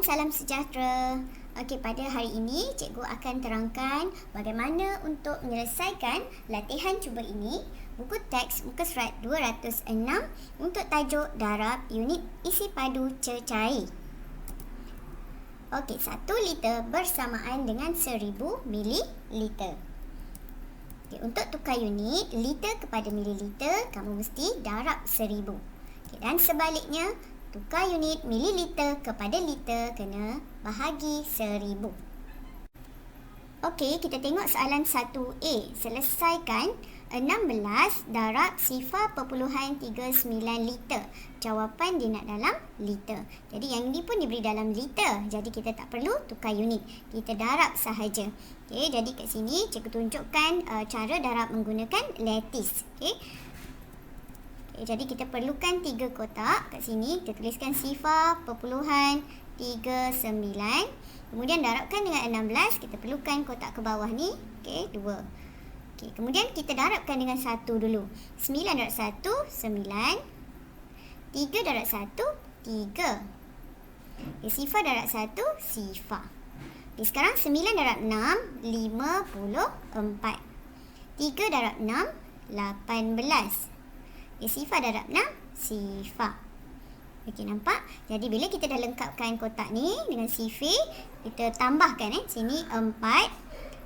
salam sejahtera. Okey, pada hari ini cikgu akan terangkan bagaimana untuk menyelesaikan latihan cuba ini, buku teks muka surat 206 untuk tajuk darab unit isi padu cecair. Okey, 1 liter bersamaan dengan 1000 mililiter. Okey, untuk tukar unit liter kepada mililiter, kamu mesti darab 1000. Okey, dan sebaliknya, tukar unit mililiter kepada liter kena bahagi 1000. Okey, kita tengok soalan 1A. Selesaikan 16 darab 0.39 liter. Jawapan dia nak dalam liter. Jadi yang ini pun diberi dalam liter. Jadi kita tak perlu tukar unit. Kita darab sahaja. Okey, jadi kat sini cikgu tunjukkan cara darab menggunakan lattice. Okey. Jadi kita perlukan 3 kotak. Kat sini kita tuliskan 0.39. Kemudian darabkan dengan 16. Kita perlukan kotak ke bawah ni. Okey, 2. Okey, kemudian kita darabkan dengan 1 dulu. 9 darab 1, 9. 3 darab 1, 3. Okey, sifar darab 1, sifar. Okey, sekarang 9 darab 6, 54. 3 darab 6, 18. Okay, sifar darab 6, sifar. Okey, nampak? Jadi bila kita dah lengkapkan kotak ni dengan sifir, kita tambahkan sini 4.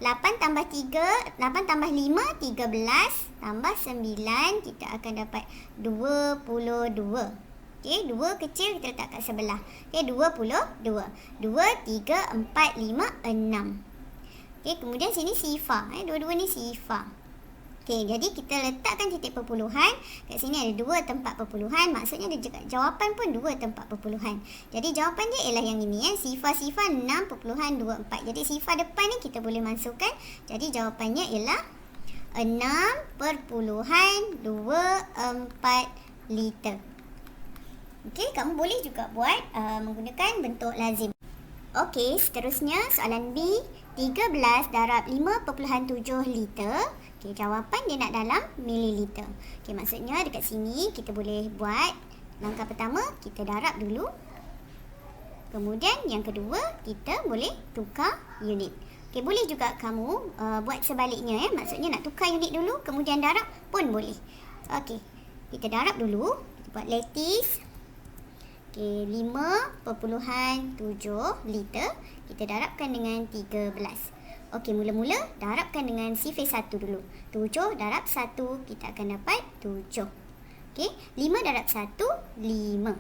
8 tambah 3, 8 tambah 5, 13. Tambah 9, kita akan dapat 22. Okey, 2 kecil kita letak kat sebelah. Okey, 22. 2, 3, 4, 5, 6. Okey, kemudian sini sifar. Dua-dua ni sifar. Okey, jadi kita letakkan titik perpuluhan. Kat sini ada 2 tempat perpuluhan. Maksudnya ada juga jawapan pun 2 tempat perpuluhan. Jadi jawapan dia ialah yang ini. Sifar-sifar 6.24. Jadi sifar depan ni kita boleh masukkan. Jadi jawapannya ialah 6.24 liter. Okey, kamu boleh juga buat menggunakan bentuk lazim. Okey, seterusnya soalan B. 13 darab 5.7 liter. Okey, jawapan dia nak dalam mililiter. Okey, maksudnya dekat sini kita boleh buat langkah pertama, kita darab dulu. Kemudian yang kedua, kita boleh tukar unit. Okey, boleh juga kamu buat sebaliknya maksudnya nak tukar unit dulu kemudian darab pun boleh. Okey, kita darab dulu, kita buat lattice. Okey, 5.7 liter kita darabkan dengan 13. Okey, mula-mula darabkan dengan sifir 1 dulu. 7 darab 1, kita akan dapat 7. Okey, 5 darab 1, 5.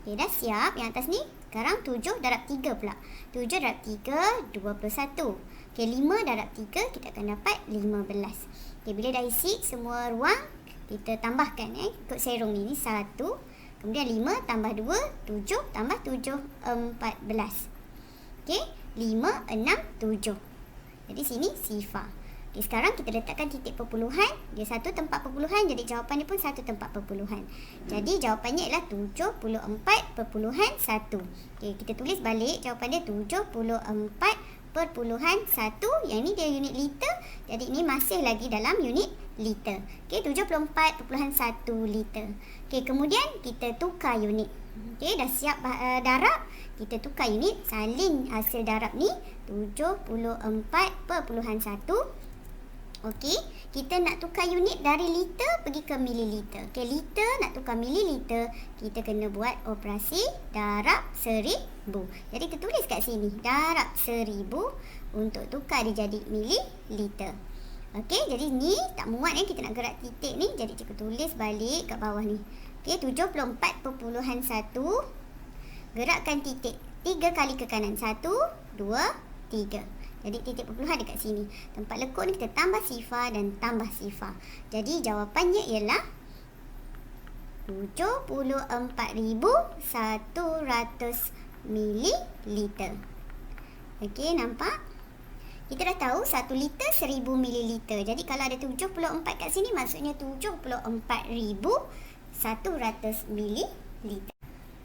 Okey, dah siap yang atas ni. Sekarang 7 darab 3 pula. 7 darab 3, 21. Okey, 5 darab 3, kita akan dapat 15. Okey, bila dah isi semua ruang, kita tambahkan ikut serong ni 1. Kemudian 5 tambah 2, 7 tambah 7, 14. Okey, 5, 6, 7. Jadi sini sifar. Okey, sekarang kita letakkan titik perpuluhan. Dia satu tempat perpuluhan, jadi jawapan dia pun satu tempat perpuluhan. Jadi jawapannya ialah 74.1. Okey, kita tulis balik jawapan dia 74.1. Yang ni dia unit liter. Jadi ini masih lagi dalam unit liter. Okey, 74.1 liter. Okey, kemudian kita tukar unit. Okey, dah siap darab. Kita tukar unit, salin hasil darab ni 74.1. Okey, kita nak tukar unit dari liter pergi ke mililiter. Okey, liter nak tukar mililiter, kita kena buat operasi darab 1000. Jadi kita tulis kat sini, darab 1000 untuk tukar dia jadi mililiter. Okey, jadi ni tak muat kita nak gerak titik ni. Jadi cikgu tulis balik kat bawah ni. Okey, 74.1. Gerakkan titik 3 kali ke kanan. 1, 2, 3. Jadi titik perpuluhan dekat sini. Tempat lekuk ni kita tambah sifar dan tambah sifar. Jadi jawapannya ialah 74,100 mililiter. Okey, nampak? Kita dah tahu 1 liter 1000 mililiter. Jadi kalau ada 74 kat sini maksudnya 74,100 mililiter.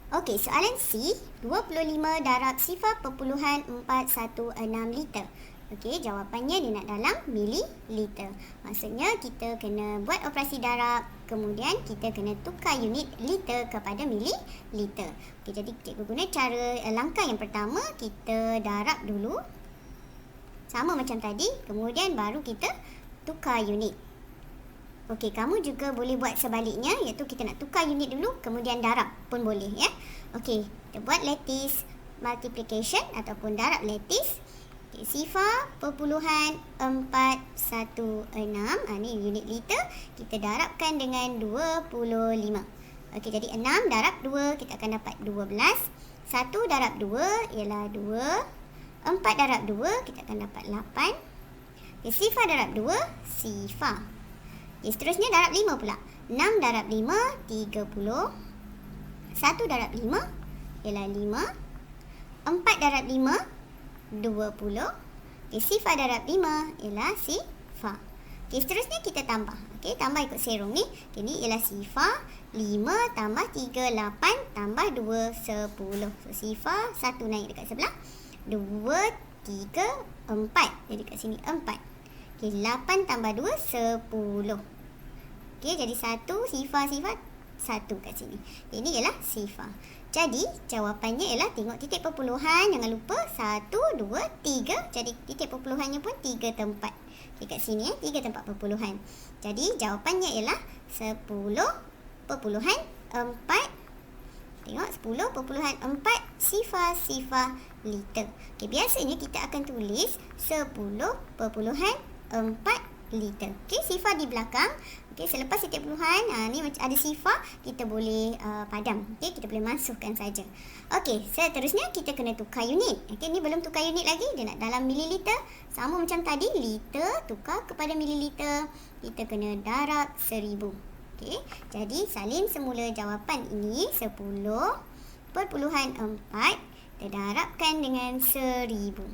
Okey, soalan C. 25 darab 0.416 liter. Okey, jawapannya dia nak dalam mililiter. Maksudnya kita kena buat operasi darab, kemudian kita kena tukar unit liter kepada mililiter. Okey, jadi cikgu guna cara langkah yang pertama, kita darab dulu. Sama macam tadi, kemudian baru kita tukar unit. Okey, kamu juga boleh buat sebaliknya, iaitu kita nak tukar unit dulu, kemudian darab pun boleh ya. Okey, kita buat lattice multiplication ataupun darab lattice. Sifar perpuluhan 416. Ni unit liter. Kita darabkan dengan 25. Okey, jadi 6 darab 2 kita akan dapat 12. 1 darab 2 ialah 2. 4 darab 2 kita akan dapat 8. Okay, sifar darab 2 sifar. Okay, seterusnya darab 5 pula. 6 darab 5 30. 1 darab 5 ialah 5. 4 darab 5 20. Okay, sifar darab 5 ialah sifar. Okay, seterusnya kita tambah. Okay, tambah ikut serong ni. Okay, ni ialah sifar. 5 tambah 3, 8 tambah 2, 10. So, sifar 1 naik dekat sebelah. 2, 3, 4. Jadi kat sini 4. Okay, 8 tambah 2, 10. Okay, jadi 1 sifar 1 kat sini. Ini ialah sifar. Jadi, jawapannya ialah tengok titik perpuluhan. Jangan lupa 1, 2, 3. Jadi, titik perpuluhannya pun 3 tempat. Dekat sini 3 tempat perpuluhan. Jadi, jawapannya ialah 10.4. Tengok 10.4 sifar liter. Okay, biasanya kita akan tulis 10.4 liter. Okey, sifar di belakang. Okey, selepas titik perpuluhan, ni macam ada sifar, kita boleh padam. Okey, kita boleh masukkan saja. Okey, seterusnya kita kena tukar unit. Okey, ni belum tukar unit lagi, dia nak dalam mililiter. Sama macam tadi, liter tukar kepada mililiter. Kita kena darab 1000. Okey, jadi salin semula jawapan ini 10.4 kita darabkan dengan 1000.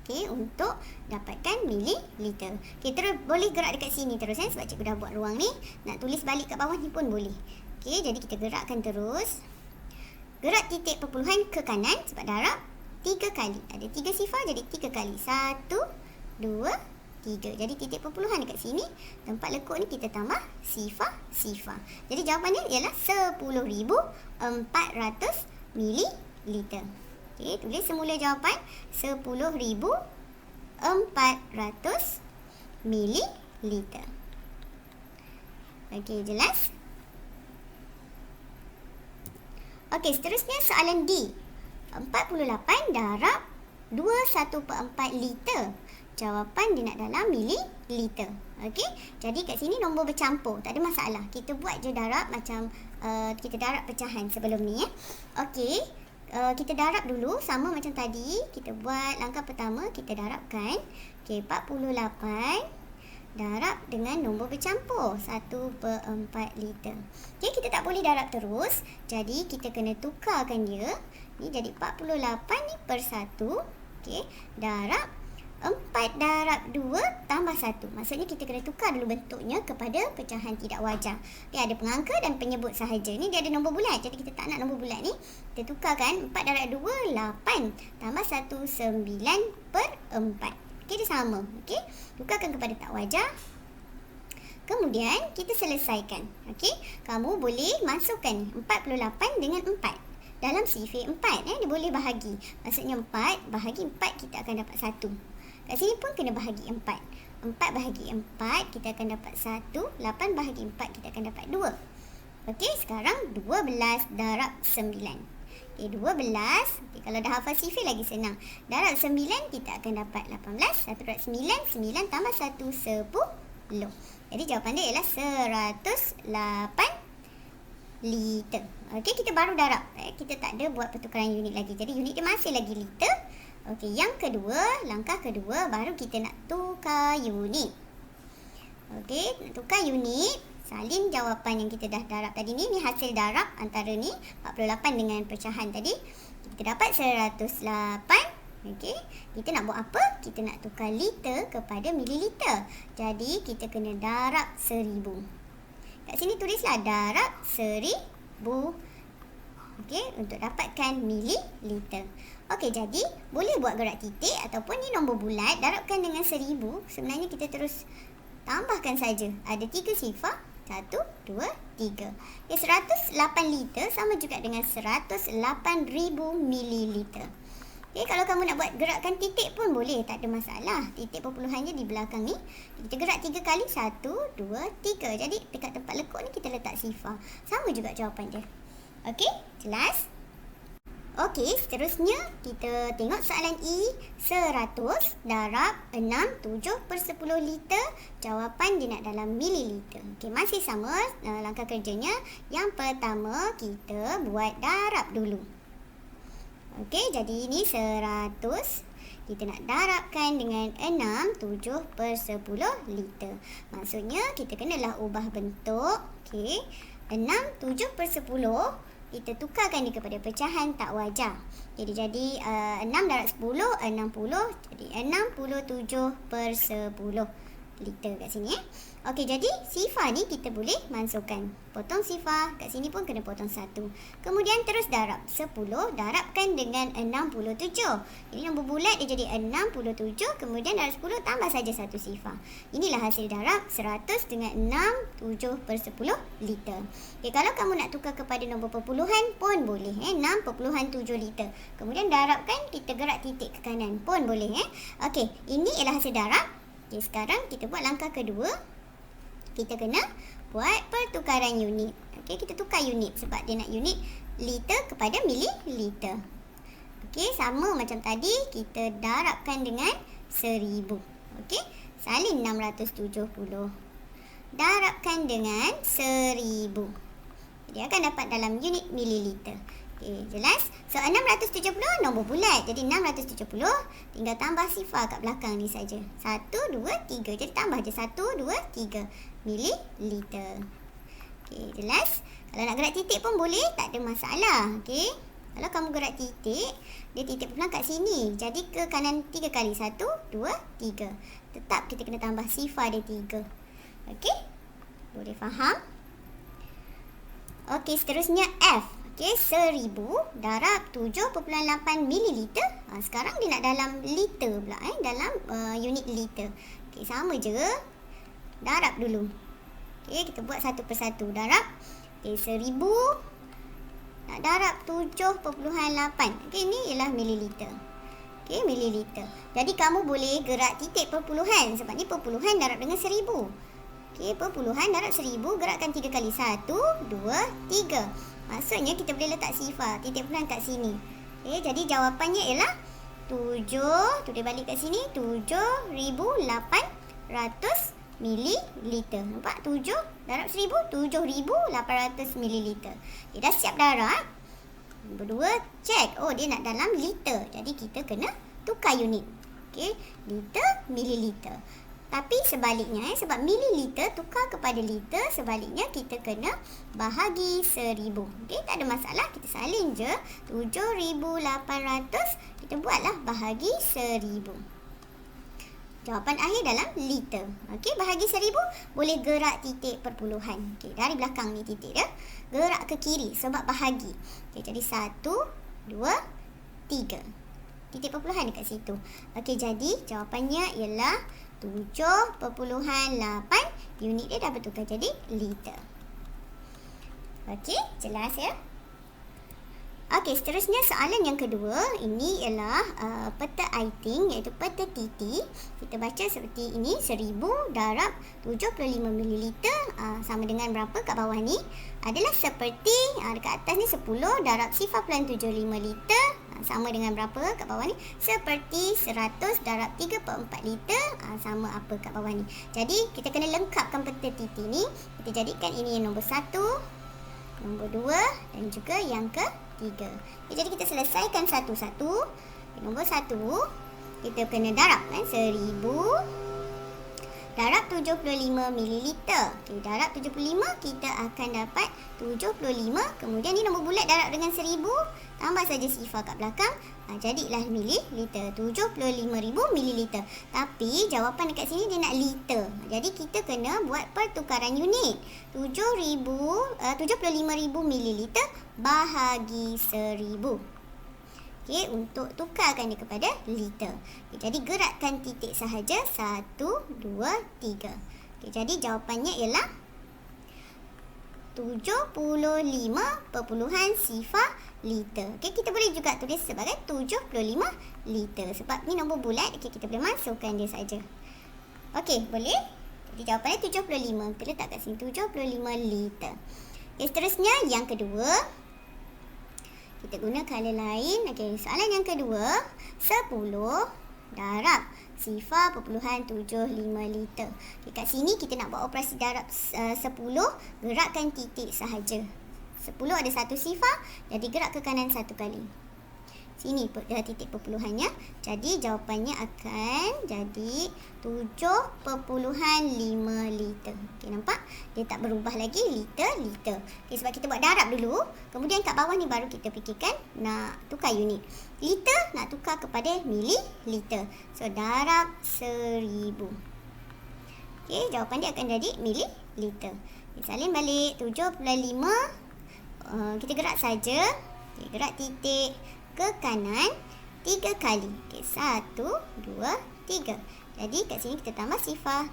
Okey, untuk dapatkan mililiter. Okey, terus boleh gerak dekat sini terus sebab cikgu dah buat ruang ni. Nak tulis balik kat bawah ni pun boleh. Okey, jadi kita gerakkan terus. Gerak titik perpuluhan ke kanan sebab darab 3 kali. Ada 3 sifar jadi 3 kali. 1, 2, 3. Jadi titik perpuluhan dekat sini. Tempat lekuk ni kita tambah sifar. Jadi jawapannya ialah 10.400 mililiter. Okey, tulis semula jawapan 10.400 mililiter. Okey, jelas? Okey, seterusnya soalan D. 48 darab 21/4 liter. Jawapan dia nak dalam mililiter. Okey, jadi kat sini nombor bercampur, tak ada masalah. Kita buat je darab macam kita darab pecahan sebelum ni ya. Okey. Kita darab dulu sama macam tadi. Kita buat langkah pertama, kita darabkan. Okey, 48 darab dengan nombor bercampur 1/4 liter. Okey, kita tak boleh darab terus. Jadi kita kena tukarkan dia. Ni jadi 48 ni per 1. Okey, darab 4 darab 2 tambah 1. Maksudnya kita kena tukar dulu bentuknya kepada pecahan tidak wajar. Dia ada pengangka dan penyebut sahaja. Ni dia ada nombor bulat. Jadi kita tak nak nombor bulat ni. Kita tukarkan 4 darab 2, 8. Tambah 1, 9/4. Okey, dia sama. Okey, tukarkan kepada tak wajar. Kemudian kita selesaikan. Okey, kamu boleh masukkan 48 dengan 4. Dalam sifir 4. Dia boleh bahagi. Maksudnya 4 bahagi 4 kita akan dapat 1. Kat sini pun kena bahagi 4. 4 bahagi 4 kita akan dapat 1. 8 bahagi 4 kita akan dapat 2. Okey, sekarang 12 darab 9. Okey, 12. Okay, kalau dah hafal sifir lagi senang. Darab 9 kita akan dapat 18. 1 darab 9. 9 tambah 1, 10. Jadi jawapan dia ialah 108 liter. Okey, kita baru darab. Kita tak ada buat pertukaran unit lagi. Jadi unit dia masih lagi liter. Okey, yang kedua, langkah kedua baru kita nak tukar unit. Okey, nak tukar unit, salin jawapan yang kita dah darab tadi ni. Ni hasil darab antara ni 48 dengan pecahan tadi. Kita dapat 108. Okey, kita nak buat apa? Kita nak tukar liter kepada mililiter. Jadi kita kena darab 1000. Kat sini tulislah darab 1000 Okey, untuk dapatkan mililiter. Okey, jadi boleh buat gerak titik ataupun ni nombor bulat darabkan dengan 1000. Sebenarnya kita terus tambahkan saja. Ada 3 sifar. 1, 2, 3. Okay, 108 liter sama juga dengan 108,000 mililiter. Okay, kalau kamu nak buat gerakan titik pun boleh, tak ada masalah. Titik perpuluhannya di belakang ni. Kita gerak 3 kali. 1, 2, 3. Jadi dekat tempat lekuk ni kita letak sifar. Sama juga jawapan dia. Okey, jelas? Okey, seterusnya kita tengok soalan E. 100 darab 67/10 liter. Jawapan dia nak dalam mililiter. Okey, masih sama langkah kerjanya. Yang pertama kita buat darab dulu. Okey, jadi ini 100. Kita nak darabkan dengan 67/10 liter. Maksudnya kita kenalah ubah bentuk. Okey, 67/10. Kita tukarkan dia kepada pecahan tak wajar. Jadi 6 darab 10, 60. Jadi 67/10 liter kat sini. Okey, jadi sifar ni kita boleh masukkan. Potong sifar, kat sini pun kena potong 1. Kemudian terus darab. 10 darabkan dengan 67. Jadi nombor bulat dia jadi 67. Kemudian darab 10 tambah saja 1 sifar. Inilah hasil darab 100 dengan 67/10 liter. Okey, kalau kamu nak tukar kepada nombor perpuluhan pun boleh. 6.7 liter. Kemudian darabkan, kita gerak titik ke kanan pun boleh. Okey, ini ialah hasil darab. Okay, sekarang kita buat langkah kedua. Kita kena buat pertukaran unit. Okey, kita tukar unit sebab dia nak unit liter kepada mililiter. Okey, sama macam tadi, kita darabkan dengan 1000. Okey, salin 670. Darabkan dengan 1000. Dia akan dapat dalam unit mililiter. Okey, jelas? So 670 nombor bulat. Jadi 670 tinggal tambah sifar kat belakang ni saja. 1, 2, 3. Jadi tambah je 1, 2, 3 mililiter. Okey, jelas? Kalau nak gerak titik pun boleh, tak ada masalah. Okey. Kalau kamu gerak titik, dia titik perpulang kat sini. Jadi ke kanan 3 kali. 1, 2, 3. Tetap kita kena tambah sifar dia 3. Okey? Boleh faham? Okey, seterusnya F. Okey, 1000 darab 7.8 mililiter. Sekarang dia nak dalam liter pula. Dalam unit liter. Okey, sama je. Darab dulu. Okey, kita buat satu persatu. Darab. Okey, 1000 nak darab 7.8. Okey, ini ialah mililiter. Okey, mililiter. Jadi kamu boleh gerak titik perpuluhan. Sebab ni perpuluhan darab dengan 1000. Okey, perpuluhan darab 1000. Gerakkan 3 kali. 1, 2, 3. Maksudnya kita boleh letak sifar titik perpuluhan kat sini. Okey, jadi jawapannya ialah 7. Tu dia balik kat sini. 7,800 mililiter. Nampak? 7 darab 1000. 7,800 mililiter. Dia dah siap darab. Nombor 2, cek. Oh, dia nak dalam liter. Jadi kita kena tukar unit. Okey, liter, mililiter. Tapi sebaliknya, sebab mililiter tukar kepada liter, sebaliknya kita kena bahagi 1000. Okey, tak ada masalah. Kita salin je. 7,800. Kita buatlah bahagi 1000. Jawapan akhir dalam liter. Okey, bahagi 1000 boleh gerak titik perpuluhan. Okey, dari belakang ni titik dia. Gerak ke kiri sebab bahagi. Okey, jadi 1, 2, 3. Titik perpuluhan dekat situ. Okey, jadi jawapannya ialah 7.8. Unit dia dah bertukar jadi liter. Okey, jelas ya? Okey, seterusnya soalan yang kedua. Ini ialah peta iting, iaitu peta titi. Kita baca seperti ini. 1000 darab 75 mililiter sama dengan berapa kat bawah ni? Adalah seperti dekat atas ni 10 darab 0.75 liter. Sama dengan berapa kat bawah ni? Seperti 100 darab 3/4 liter. Sama apa kat bawah ni? Jadi kita kena lengkapkan peta titi ni. Kita jadikan ini yang nombor 1, nombor 2 dan juga yang ke-3. Jadi kita selesaikan satu-satu. Nombor 1 kita kena darab 1000 darab 75 ml. Okey, darab 75 kita akan dapat 75. Kemudian ni nombor bulat darab dengan 1000, tambah saja sifar kat belakang. Jadilah mililiter, 75,000 mililiter. Tapi jawapan dekat sini dia nak liter. Jadi kita kena buat pertukaran unit. 75,000 mililiter bahagi 1000. Okey, untuk tukarkan dia kepada liter. Okey, jadi gerakkan titik sahaja. 1, 2, 3. Okey, jadi jawapannya ialah 75,0 liter. Okey, kita boleh juga tulis sebagai 75 liter. Sebab ni nombor bulat, okey, kita boleh masukkan dia saja. Okey, boleh? Jadi jawapannya 75. Kita letak kat sini 75 liter. Okey, seterusnya yang kedua. Kita guna color lain. Okey, soalan yang kedua. 10 darab 0.75 liter. Okay, kat sini kita nak buat operasi darab 10. Gerakkan titik sahaja. 10 ada satu sifar, jadi gerak ke kanan satu kali. Sini titik perpuluhannya. Jadi jawapannya akan jadi 7.5 liter. Okey, nampak? Dia tak berubah lagi, liter. Okey, sebab kita buat darab dulu. Kemudian kat bawah ni baru kita fikirkan nak tukar unit. Liter nak tukar kepada mililiter. So darab 1000. Okey, jawapan dia akan jadi mililiter. Okay, salin balik 7.5. Kita gerak saja. Okay, gerak titik ke kanan 3 kali. Okey, 1, 2, 3. Jadi kat sini kita tambah sifar,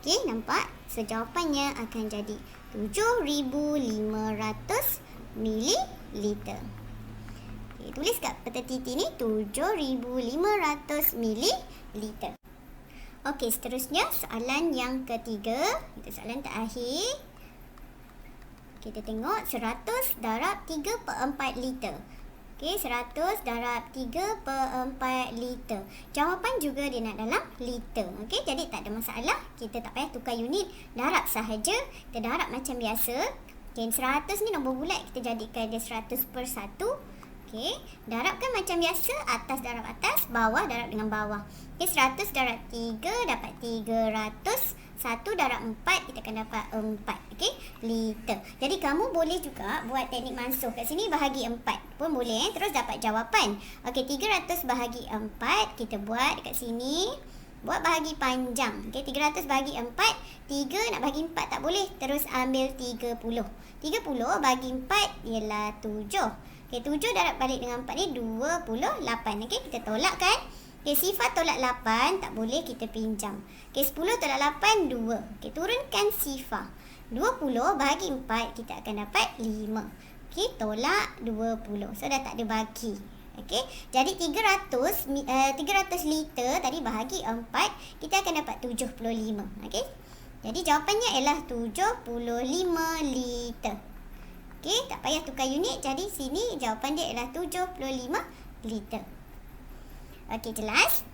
Okey, nampak? So jawapannya akan jadi 7,500 mililiter. Okey, tulis kat peta titik ni 7,500 mililiter. Okey, seterusnya soalan yang ketiga. Itu soalan terakhir. Kita tengok 100 darab 3/4 liter. Okey, 100 darab 3/4 liter. Jawapan juga dia nak dalam liter. Okey, jadi tak ada masalah. Kita tak payah tukar unit. Darab sahaja. Kita darab macam biasa. Okey, 100 ni nombor bulat. Kita jadikan dia 100/1. Okey, darabkan macam biasa. Atas darab atas, bawah darab dengan bawah. Okey, 100 darab 3 dapat 300. 1 darab 4 kita akan dapat 4. Okey, liter. Jadi kamu boleh juga buat teknik mansuh kat sini, bahagi 4 pun boleh. Terus dapat jawapan. Okey, 300 bahagi 4 kita buat dekat sini. Buat bahagi panjang. Okey, 300 bahagi 4. 3 nak bahagi 4 tak boleh. Terus ambil 30. 30 bahagi 4 ialah 7. Okey, 7 darab balik dengan 4 ni 28. Okey, kita tolak kan? Okey, sifar tolak 8 tak boleh, kita pinjam. Okey, 10 tolak 8 2. Okey, turunkan sifar. 20 bahagi 4 kita akan dapat 5. Okey, tolak 20. So dah tak ada bagi. Okey, jadi 300 liter tadi bahagi 4 kita akan dapat 75. Okey. Jadi jawapannya ialah 75 liter. Okey, tak payah tukar unit. Jadi sini jawapan dia ialah 75 liter. Okey, jelas?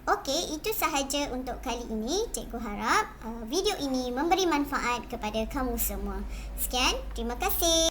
Okey, itu sahaja untuk kali ini. Cikgu harap video ini memberi manfaat kepada kamu semua. Sekian, terima kasih.